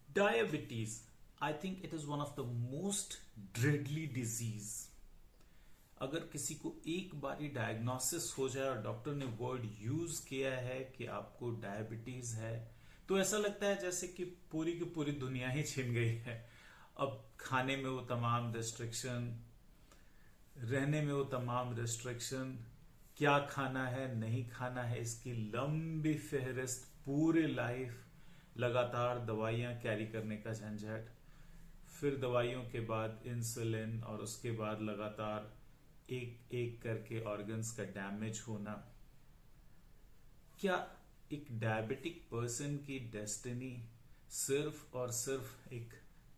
Diabetes, I think it is one of the most deadly disease. अगर किसी को एक बारी डायग्नोसिस हो जाए और डॉक्टर ने वर्ड यूज किया है कि आपको डायबिटीज है, तो ऐसा लगता है जैसे कि पूरी की पूरी दुनिया ही छिन गई है। अब खाने में वो तमाम रेस्ट्रिक्शन, रहने में वो तमाम रेस्ट्रिक्शन, क्या खाना है नहीं खाना है इसकी लंबी फहरिस्त, पूरे लाइफ लगातार दवाइयां कैरी करने का झंझट, फिर दवाइयों के बाद इंसुलिन और उसके बाद लगातार एक एक करके ऑर्गन्स का डैमेज होना। क्या एक डायबिटिक पर्सन की डेस्टिनी सिर्फ और सिर्फ एक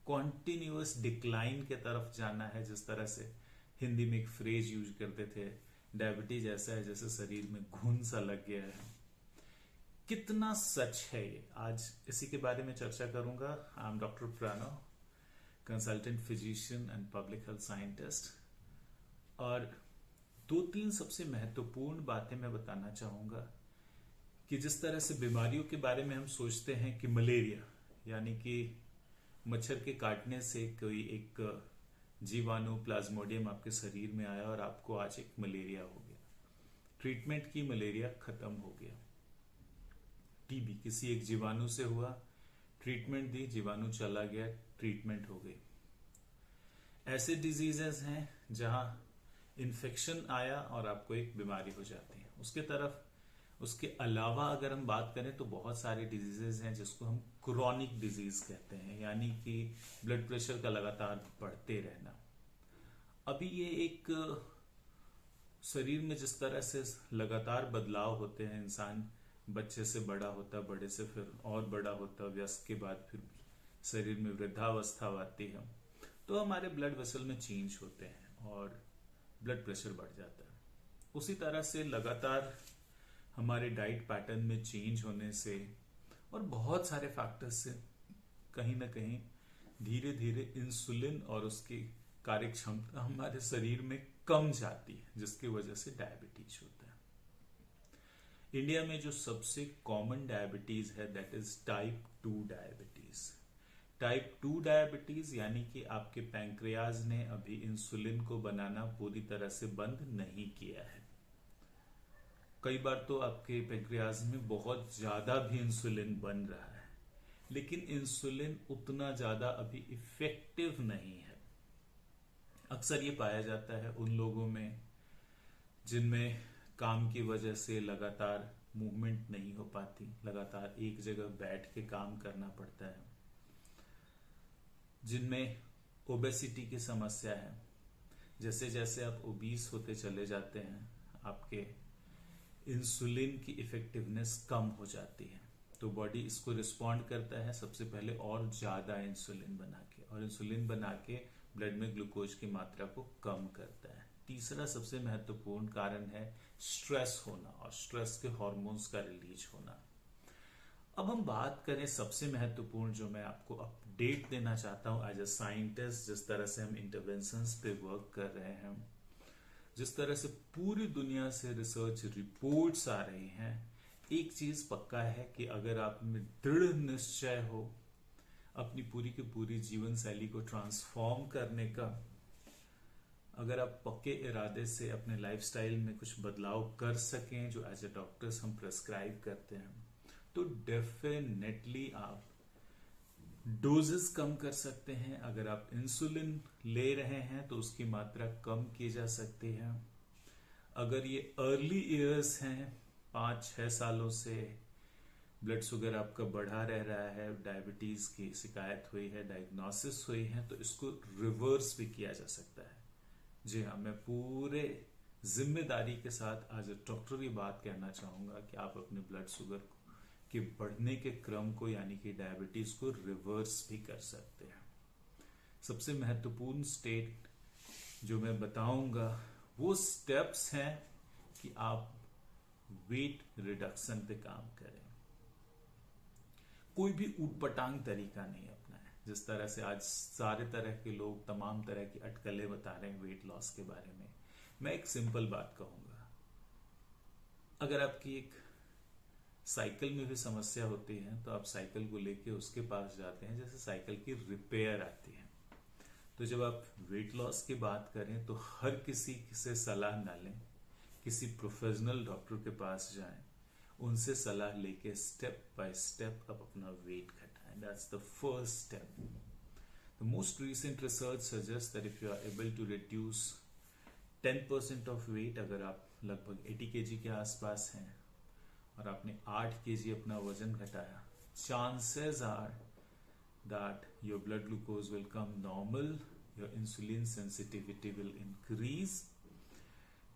कॉन्टिन्यूअस डिक्लाइन के तरफ जाना है? जिस तरह से हिंदी में एक फ्रेज यूज करते थे, डायबिटीज ऐसा है जैसे शरीर में घुन सा लग गया है। कितना सच है ये? आज इसी के बारे में चर्चा करूंगा। I am doctor Pranav, consultant physician and public health scientist. और दो तीन सबसे महत्वपूर्ण बातें मैं बताना चाहूंगा कि जिस तरह से बीमारियों के बारे में हम सोचते हैं कि मलेरिया यानी कि मच्छर के काटने से कोई एक जीवाणु प्लाज्मोडियम आपके शरीर में आया और आपको आज एक मलेरिया हो गया, ट्रीटमेंट की, मलेरिया खत्म हो गया। टीबी किसी एक जीवाणु से हुआ, ट्रीटमेंट दी, जीवाणु चला गया, ट्रीटमेंट हो गई। ऐसे डिजीजेस हैं जहां इन्फेक्शन आया और आपको एक बीमारी हो जाती है। उसके अलावा अगर हम बात करें तो बहुत सारे डिजीजेस हैं जिसको हम क्रोनिक डिजीज कहते हैं, यानी कि ब्लड प्रेशर का लगातार बढ़ते रहना। अभी ये एक शरीर में जिस तरह से लगातार बदलाव होते हैं, इंसान बच्चे से बड़ा होता है, बड़े से फिर और बड़ा होता है, वयस्क के बाद फिर शरीर में वृद्धावस्था आती है, तो हमारे ब्लड वेसल में चेंज होते हैं और ब्लड प्रेशर बढ़ जाता है। उसी तरह से लगातार हमारे डाइट पैटर्न में चेंज होने से और बहुत सारे फैक्टर्स से कहीं ना कहीं धीरे धीरे इंसुलिन और उसकी कार्य क्षमता हमारे शरीर में कम जाती है, जिसकी वजह से डायबिटीज होता है। इंडिया में जो सबसे कॉमन डायबिटीज है that is type 2 diabetes. Type 2 diabetes यानी कि आपके पैंक्रियाज ने अभी इंसुलिन को बनाना पूरी तरह से बंद नहीं किया है। कई बार तो आपके पैंक्रियाज में बहुत ज्यादा भी इंसुलिन बन रहा है, लेकिन इंसुलिन उतना ज्यादा अभी इफेक्टिव नहीं है। अक्सर ये पाया जाता है उन लोगों में जिनमें काम की वजह से लगातार मूवमेंट नहीं हो पाती, लगातार एक जगह बैठ के काम करना पड़ता है, जिनमें ओबेसिटी की समस्या है। जैसे जैसे आप ओबीस होते चले जाते हैं, आपके इंसुलिन की इफेक्टिवनेस कम हो जाती है, तो बॉडी इसको रिस्पॉन्ड करता है सबसे पहले और ज्यादा इंसुलिन बना के, और इंसुलिन बना के ब्लड में ग्लूकोज की मात्रा को कम करता है। तीसरा सबसे महत्वपूर्ण कारण है स्ट्रेस होना और स्ट्रेस के हार्मोन्स का रिलीज होना। अब हम बात करें सबसे महत्वपूर्ण, जो मैं आपको अपडेट देना चाहता हूं एज ए साइंटिस्ट, जिस तरह से हम इंटरवेंशंस पे वर्क कर रहे हैं, जिस तरह से पूरी दुनिया से रिसर्च रिपोर्ट्स आ रही हैं, एक चीज पक्का है कि अगर आप में दृढ़ निश्चय हो अपनी पूरी की पूरी जीवन शैली को ट्रांसफॉर्म करने का, अगर आप पक्के इरादे से अपने लाइफस्टाइल में कुछ बदलाव कर सकें जो एज ए डॉक्टर्स हम प्रेस्क्राइब करते हैं, तो डेफिनेटली आप डोजेस कम कर सकते हैं। अगर आप इंसुलिन ले रहे हैं तो उसकी मात्रा कम की जा सकती है। अगर ये अर्ली ईयर्स हैं, 5-6 सालों से ब्लड शुगर आपका बढ़ा रह रहा है, डायबिटीज की शिकायत हुई है, डायग्नोसिस हुई है, तो इसको रिवर्स भी किया जा सकता है। जी हाँ, मैं पूरे जिम्मेदारी के साथ आज डॉक्टर ये बात कहना चाहूंगा कि आप अपने ब्लड शुगर के बढ़ने के क्रम को यानी कि डायबिटीज को रिवर्स भी कर सकते हैं। सबसे महत्वपूर्ण स्टेट जो मैं बताऊंगा वो स्टेप्स हैं कि आप वेट रिडक्शन पे काम करें। कोई भी ऊटपटांग तरीका नहीं अपनाएं। जिस तरह से आज सारे तरह के लोग तमाम तरह की अटकलें बता रहे हैं वेट लॉस के बारे में, मैं एक सिंपल बात कहूंगा। अगर आपकी एक साइकिल में भी समस्या होती है तो आप साइकिल को लेके उसके पास जाते हैं, जैसे साइकिल की रिपेयर आती है। तो जब आप वेट लॉस की बात करें तो हर किसी से सलाह ना लें, किसी प्रोफेशनल डॉक्टर के पास जाएं, उनसे सलाह लेके स्टेप बाय स्टेप आप अपना वेट घटाएं। That's the first step. The most recent research suggest that if you are able to reduce 10% of weight, अगर आप लगभग 80 केजी के आसपास हैं और आपने 8 केजी अपना वजन घटाया, chances are that your blood glucose will come normal, your insulin sensitivity will increase,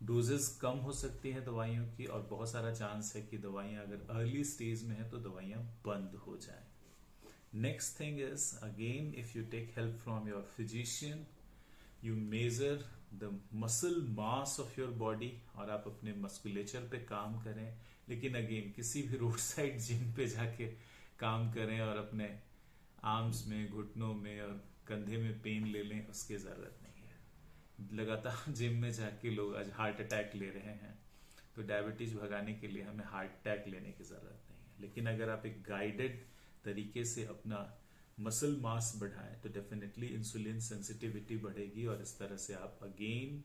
doses कम हो सकती हैं दवाइयों की, और बहुत सारा चांस है कि दवाइयां अगर अर्ली स्टेज में है तो दवाइयां बंद हो जाएं। Next thing is, again if you take help from your physician, you measure the muscle mass of your body और आप अपने मस्कुलेचर पे काम करें। लेकिन अगेन किसी भी रोड साइड जिम पे जाके काम करें और अपने आर्म्स में, घुटनों में और कंधे में पेन ले लें, उसकी जरूरत नहीं है। लगातार जिम में जाके लोग आज हार्ट अटैक ले रहे हैं, तो डायबिटीज भगाने के लिए हमें हार्ट अटैक लेने की जरूरत नहीं है। लेकिन अगर आप एक गाइडेड तरीके से अपना मसल मास बढ़ाएं तो डेफिनेटली इंसुलिन सेंसिटिविटी बढ़ेगी और इस तरह से आप अगेन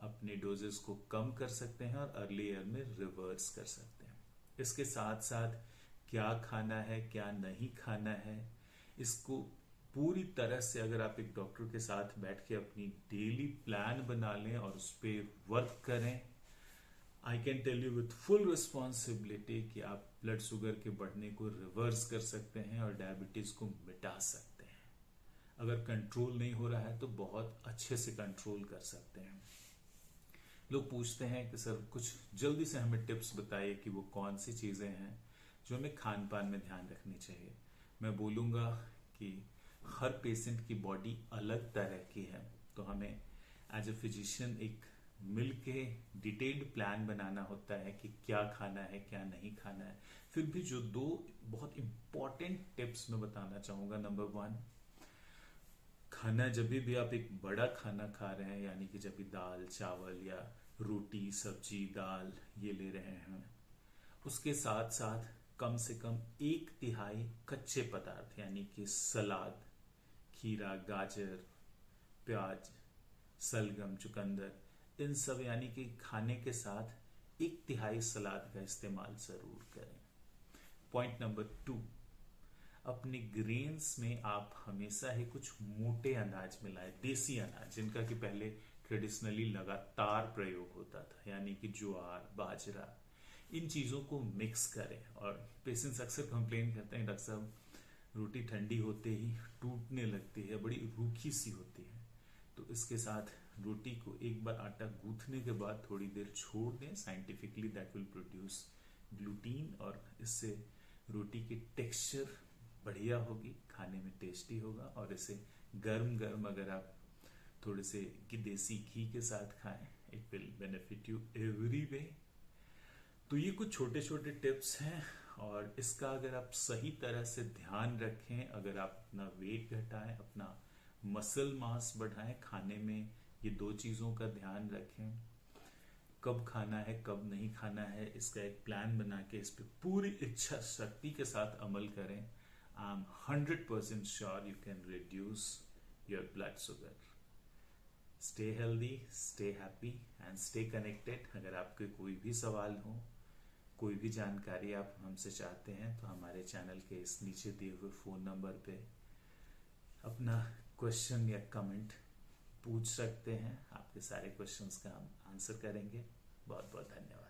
अपने डोजेस को कम कर सकते हैं और अर्ली ईयर में रिवर्स कर सकते हैं। इसके साथ साथ क्या खाना है, क्या नहीं खाना है, इसको पूरी तरह से अगर आप एक डॉक्टर के साथ बैठ के अपनी डेली प्लान बना लें और उस पर वर्क करें, I can tell you with full responsibility कि आप ब्लड शुगर के बढ़ने को रिवर्स कर सकते हैं और डायबिटीज को मिटा सकते हैं। अगर कंट्रोल नहीं हो रहा है तो बहुत अच्छे से कंट्रोल कर सकते हैं। लोग पूछते हैं कि सर कुछ जल्दी से हमें टिप्स बताइए कि वो कौन सी चीजें हैं जो हमें खान पान में ध्यान रखनी चाहिए। मैं बोलूंगा कि हर पेशेंट की बॉडी अलग तरह की है, तो हमें एज ए फिजिशियन एक मिलके डिटेल्ड प्लान बनाना होता है कि क्या खाना है, क्या नहीं खाना है। फिर भी जो 2 बहुत इंपॉर्टेंट टिप्स मैं बताना चाहूंगा। नंबर 1, खाना जब भी आप एक बड़ा खाना खा रहे हैं, यानी कि जब भी दाल चावल या रोटी सब्जी दाल ये ले रहे हैं, उसके साथ साथ कम से कम 1/3 कच्चे पदार्थ, यानी कि सलाद, खीरा, गाजर, प्याज, सलगम, चुकंदर, इन सब यानी कि खाने के साथ 1/3 सलाद का इस्तेमाल जरूर करें। पॉइंट नंबर 2, अपने ग्रेन्स में आप हमेशा ही कुछ मोटे अनाज मिलाएं, देसी अनाज जिनका कि पहले ट्रेडिशनली लगातार प्रयोग होता था, यानी कि ज्वार, बाजरा, इन चीजों को मिक्स करें। और पेशेंट्स अक्सर कंप्लेन करते हैं, डॉक्टर साहब रोटी ठंडी होते ही टूटने लगती है, बड़ी रूखी सी होती है। तो इसके साथ रोटी को एक बार आटा गूंथने के बाद थोड़ी देर छोड़ दें, scientifically that will produce gluten, और इससे रोटी की टेक्सचर बढ़िया होगी, खाने में टेस्टी होगा। और इसे गर्म गर्म अगर आप थोड़े से देसी घी के साथ खाएं, it will benefit you every way. तो ये कुछ छोटे छोटे टिप्स हैं, और इसका अगर आप सही तरह से ध्यान रखें, अगर आप अपना वेट घटाएं, अपना मसल मास बढ़ाएं, खाने में ये 2 चीजों का ध्यान रखें, कब खाना है कब नहीं खाना है, इसका एक प्लान बना के इस पे पूरी इच्छा शक्ति के साथ अमल करें, I am 100% sure you can reduce your blood sugar. Stay healthy, stay happy and stay connected. अगर आपके कोई भी सवाल हो, कोई भी जानकारी आप हमसे चाहते हैं, तो हमारे चैनल के इस नीचे दिए हुए फोन नंबर पे अपना क्वेश्चन या कमेंट पूछ सकते हैं। आपके सारे क्वेश्चंस का हम आंसर करेंगे। बहुत बहुत धन्यवाद।